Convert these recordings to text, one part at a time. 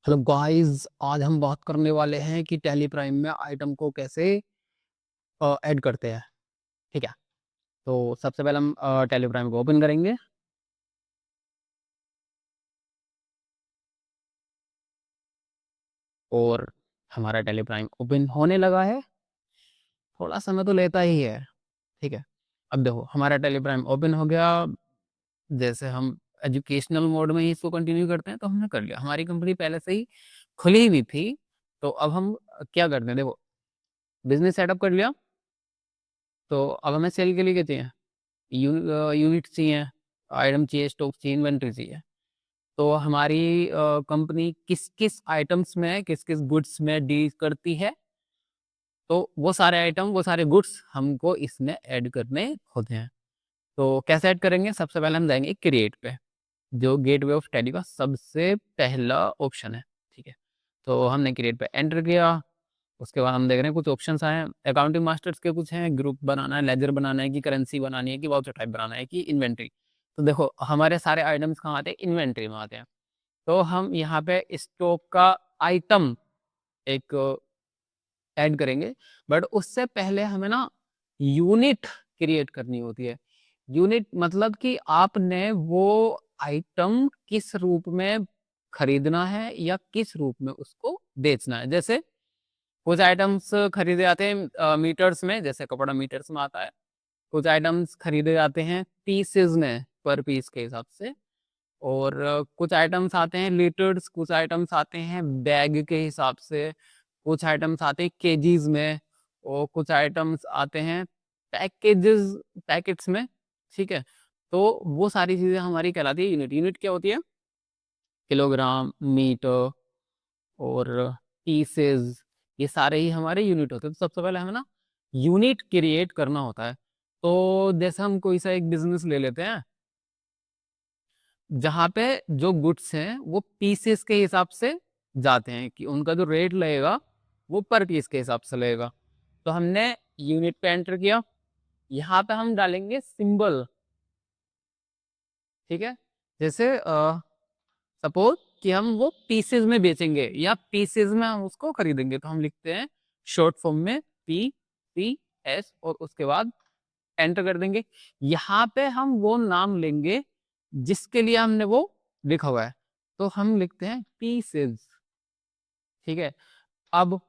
Hello guys, आज हम बात करने वाले हैं कि टैली प्राइम में आइटम को कैसे ऐड करते हैं। ठीक है। तो सबसे पहले हम टैली प्राइम को ओपन करेंगे। और हमारा टैली प्राइम ओपन होने लगा है। थोड़ा समय तो लेता ही है। ठीक है। अब देखो हमारा टैली प्राइम ओपन हो गया। जैसे हम एजुकेशनल मोड में ही इसको कंटिन्यू करते हैं, तो हमने कर लिया। हमारी कंपनी पहले से ही खुली हुई थी। तो अब हम क्या करते हैं, देखो बिजनेस सेटअप कर लिया। तो अब हमें सेल के लिए क्या चाहिए? यूनिट चाहिए, आइटम चाहिए, स्टॉक चाहिए, इन्वेंट्री चाहिए। तो हमारी कंपनी किस किस आइटम्स में, किस किस गुड्स में डील करती है, तो वो सारे आइटम, वो सारे गुड्स हमको इसमें ऐड करने होते हैं। तो कैसे ऐड करेंगे? सबसे पहले हम जाएंगे क्रिएट पे, जो गेटवे ऑफ टैली का सबसे पहला ऑप्शन है। ठीक है। तो हमने क्रिएट पे एंटर किया। उसके बाद हम देख रहे हैं कुछ ऑप्शंस आए हैं। अकाउंटिंग मास्टर्स के कुछ हैं, ग्रुप बनाना है, लेजर बनाना है, कि करेंसी बनानी है, कि वाउचर टाइप बनाना है, कि इन्वेंट्री। तो देखो हमारे सारे आइटम्स कहाँ आते हैं? इन्वेंट्री में आते हैं। तो हम यहाँ पे स्टॉक का आइटम एक ऐड करेंगे। बट उससे पहले हमें ना यूनिट क्रिएट करनी होती है। यूनिट मतलब कि आपने वो आइटम किस रूप में खरीदना है या किस रूप में उसको बेचना है। जैसे कुछ आइटम्स खरीदे जाते हैं मीटर्स में, जैसे कपड़ा मीटर्स में आता है। कुछ आइटम्स खरीदे जाते हैं पीसेज में, पर पीस के हिसाब से। और कुछ आइटम्स आते हैं लीटर्स, कुछ आइटम्स आते हैं बैग के हिसाब से, कुछ आइटम्स आते हैं केजीज में, और कुछ आइटम्स आते हैं पैकेजेस, पैकेट्स में। ठीक है। तो वो सारी चीजें हमारी कहलाती है यूनिट। यूनिट क्या होती है? किलोग्राम, मीटर और पीसेस, ये सारे ही हमारे यूनिट होते हैं। तो सबसे पहले हमें ना यूनिट क्रिएट करना होता है। तो जैसे हम कोई सा एक बिजनेस ले लेते हैं, जहाँ पे जो गुड्स हैं वो पीसेस के हिसाब से जाते हैं, कि उनका जो रेट लगेगा वो पर पीस के हिसाब से लगेगा। तो हमने यूनिट पे एंटर किया। यहाँ पे हम डालेंगे सिंबल। ठीक है। जैसे सपोज कि हम वो पीसेस में बेचेंगे या पीसेस में हम उसको खरीदेंगे, तो हम लिखते हैं शॉर्ट फॉर्म में PCS, और उसके बाद एंटर कर देंगे। यहाँ पे हम वो नाम लेंगे जिसके लिए हमने वो लिखा हुआ है। तो हम लिखते हैं पीसेस। ठीक है। अब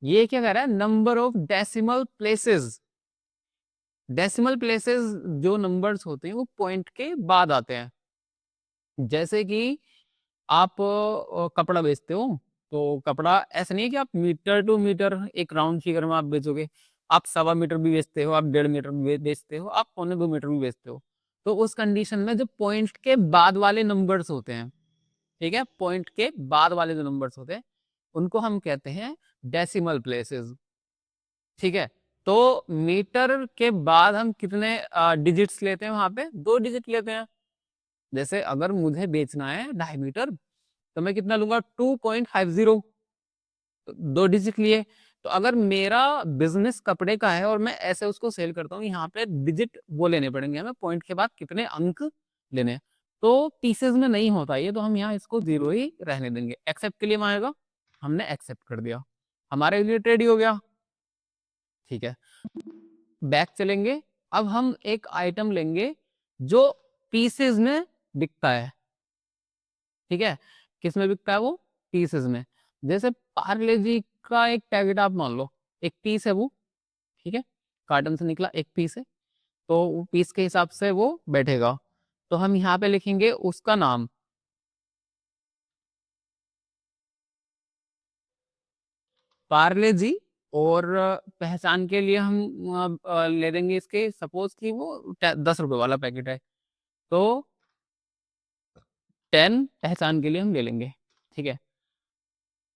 ये क्या कर रहा है? Number of decimal places. Decimal places जो नंबर्स होते हैं वो पॉइंट के बाद आते हैं। जैसे कि आप कपड़ा बेचते हो, तो कपड़ा ऐसा नहीं है कि आप मीटर टू मीटर एक राउंड फिगर में आप बेचोगे। आप 1.25 मीटर भी बेचते हो, आप 1.5 मीटर भी बेचते हो, आप 1.25 मीटर भी बेचते हो। तो उस कंडीशन में जो पॉइंट के बाद वाले नंबर्स होते हैं, ठीक है, पॉइंट के बाद वाले जो नंबर्स होते हैं उनको हम कहते हैं डेसिमल प्लेसेस। ठीक है। तो मीटर के बाद हम कितने डिजिट्स लेते हैं? वहां पे 2 डिजिट लेते हैं। जैसे अगर मुझे बेचना है 2.5 मीटर, तो मैं कितना लूंगा? 2.50। 2 डिजिट लिए। तो अगर मेरा बिजनेस कपड़े का है और मैं ऐसे उसको सेल करता हूँ, यहाँ पे डिजिट वो लेने पड़ेंगे हमें, पॉइंट के बाद कितने अंक लेने हैं। तो पीसेज में नहीं होता ये, तो हम यहाँ इसको 0 ही रहने देंगे। एक्सेप्ट के लिए मांगेगा, हमने एक्सेप्ट कर दिया, हमारे लिए रेडी हो गया। ठीक है। बैक चलेंगे। अब हम एक आइटम लेंगे जो पीसेज में बिकता है। ठीक है। किस में बिकता है वो? पीसेस में। जैसे पार्ले जी का एक पैकेट आप मान लो, एक पीस है वो। ठीक है। कार्टन से निकला एक पीस है, तो वो पीस के हिसाब से वो बैठेगा। तो हम यहाँ पे लिखेंगे उसका नाम, पार्ले जी। और पहचान के लिए हम ले देंगे इसके, सपोज कि वो 10 रुपए वाला पैकेट है, तो 10 पहचान के लिए हम ले लेंगे। ठीक है।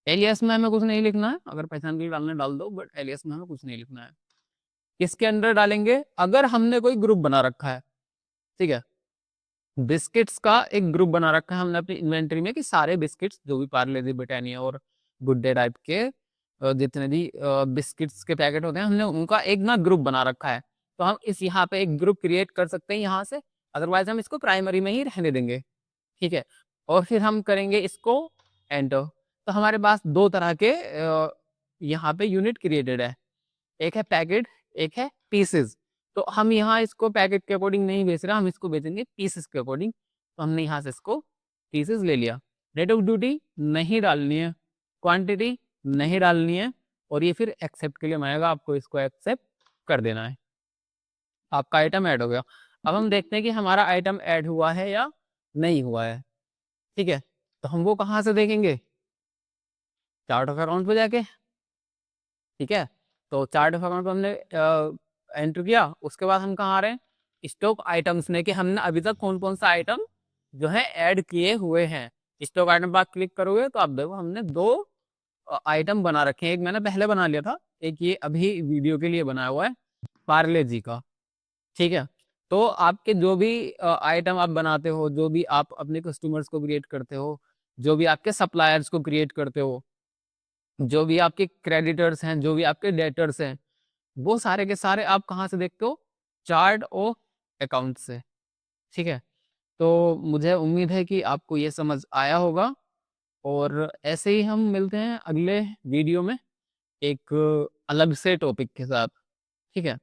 एलियस में हमें कुछ नहीं लिखना है, अगर पहचान के लिए डालना डाल दो, बट एलियस में हमें कुछ नहीं लिखना है। किसके अंडर डालेंगे? अगर हमने कोई ग्रुप बना रखा है, ठीक है, बिस्किट्स का एक ग्रुप बना रखा है हमने अपनी इन्वेंटरी में, कि सारे बिस्किट्स जो भी पार्ले जी, ब्रिटानिया और गुड डे टाइप के जितने भी बिस्किट्स के पैकेट होते हैं, हमने उनका एक ना ग्रुप बना रखा है। तो हम इस यहाँ पे एक ग्रुप क्रिएट कर सकते हैं यहाँ से। अदरवाइज हम इसको प्राइमरी में ही रहने देंगे। ठीक है। और फिर हम करेंगे इसको एंटर। तो हमारे पास 2 तरह के यहाँ पे यूनिट क्रिएटेड है, एक है पैकेट, एक है पीसेस। तो हम यहाँ इसको पैकेट के अकॉर्डिंग नहीं बेच रहे, हम इसको बेचेंगे पीसेस के अकॉर्डिंग। तो हमने यहाँ से इसको पीसेस ले लिया। रेट ऑफ ड्यूटी नहीं डालनी है, क्वांटिटी नहीं डालनी है, और ये फिर एक्सेप्ट के लिए मांगेगा, आपको इसको एक्सेप्ट कर देना है। आपका आइटम ऐड हो गया। अब हम देखते हैं कि हमारा आइटम ऐड हुआ है या नहीं हुआ है। ठीक है, तो हम वो कहाँ से देखेंगे? चार्ट ऑफ अकाउंट पे जाके। ठीक है, तो चार्ट ऑफ अकाउंट पे हमने एंटर किया, उसके बाद हम कहाँ आ रहे हैं? स्टॉक आइटम्स में, कि हमने अभी तक कौन कौन सा आइटम जो है ऐड किए हुए हैं। स्टॉक आइटम पर क्लिक करोगे तो आप देखो हमने 2 आइटम बना रखे हैं। एक मैंने पहले बना लिया था, एक ये अभी वीडियो के लिए बनाया हुआ है पार्ले जी का। ठीक है, तो आपके जो भी आइटम आप बनाते हो, जो भी आप अपने कस्टमर्स को क्रिएट करते हो, जो भी आपके सप्लायर्स को क्रिएट करते हो, जो भी आपके क्रेडिटर्स हैं, जो भी आपके डेटर्स हैं, वो सारे के सारे आप कहाँ से देखते हो? चार्ट ऑफ अकाउंट से। ठीक है, तो मुझे उम्मीद है कि आपको ये समझ आया होगा, और ऐसे ही हम मिलते हैं अगले वीडियो में एक अलग से टॉपिक के साथ। ठीक है।